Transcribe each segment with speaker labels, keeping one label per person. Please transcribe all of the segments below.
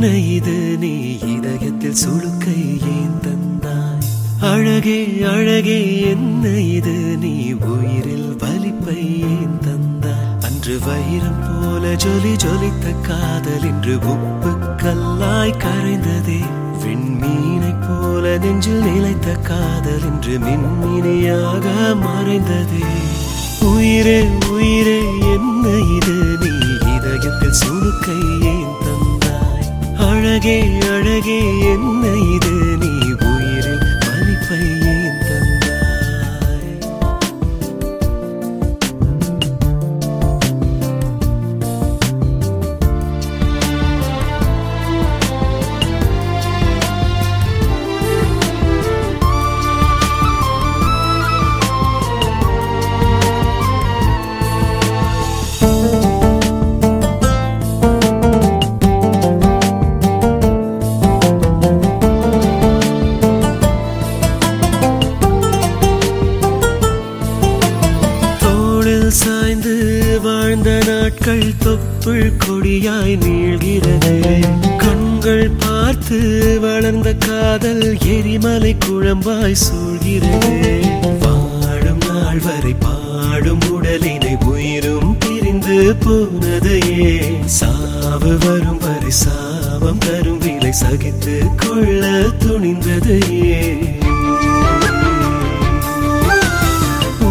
Speaker 1: என்ன இது நீ இதயத்தில் சுழுக்கை ஏன் தந்தாய்? அழகே அழகே என்ன இது நீ உயிரில் வலிப்பை ஏன் தந்தாய்? அன்று வைரம் போல ஜொலி ஜொலித்த காதல் இன்று உப்பு கல்லாய் கரைந்ததே. விண்மீனை போல நெஞ்சில் நிலைத்த காதல் இன்று மின்மினியாக மறைந்ததே. உயிரே உயிரே என்ன இது நீ இதயத்தில் சுழுக்கை ஏன் தந்தாய்? அழகே அழகே என்ன இது நீ உயிரில் வலிப்பை ஏன் தந்தாய்? சாய்ந்து வாழ்ந்த நாட்கள் தொப்புள் கொடியாய் நீள்கிறது. கண்கள் பார்த்து வளர்ந்த காதல் எரிமலை குழம்பாய் சூழ்கிறது. வாழும் நாள் வரை பாடும் உடலினை உயிரும் பிரிந்து போனது ஏன்? சாவு வரும் வரை சாபம் தரும் விலை சகித்து கொள்ள துணிந்தது ஏன்?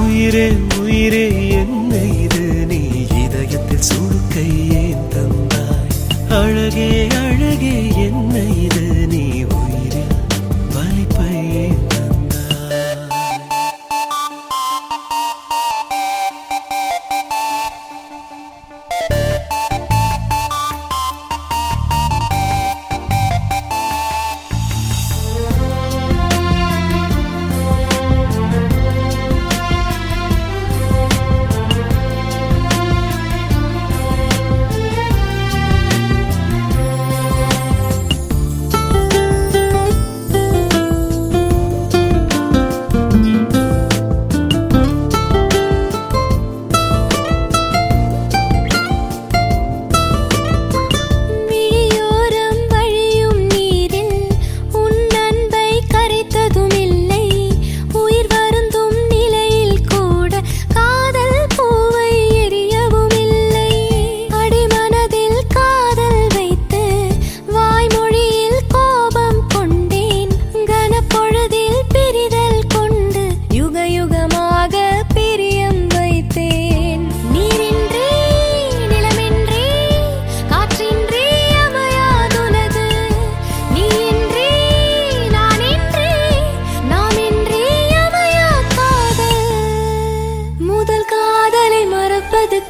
Speaker 1: உயிரே உயிரே என்ன இது நீ இதயத்தில் சுழுக்கை ஏன் தந்தாய்? அழகே அழகே என்ன இது நீ உயிரில் வலிப்பை ஏன் தந்தாய்?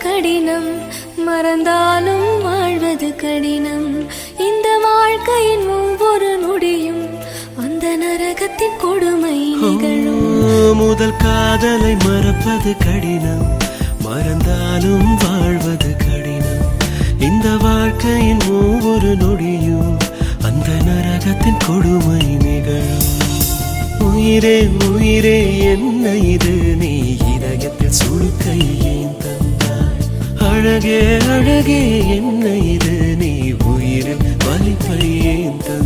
Speaker 2: கடினம், மறந்தாலும் வாழ்வது கடினம். இந்த வாழ்க்கையின் ஒவ்வொரு நொடியும் அந்த நரகத்தின் கொடுமை நிகழும்.
Speaker 1: முதல் காதலை மறப்பது கடினம், மறந்தாலும் வாழ்வது கடினம். இந்த வாழ்க்கையின் ஒவ்வொரு நொடியும் அந்த நரகத்தின் கொடுமை நிகழும். உயிரே உயிரே என்ன இது நீ இதயத்தில் சுழுக்கை ஏன் தந்தாய்? அழகே அழகே என்ன இது நீ உயிரில் வலிப்பை ஏன் தந்தாய்?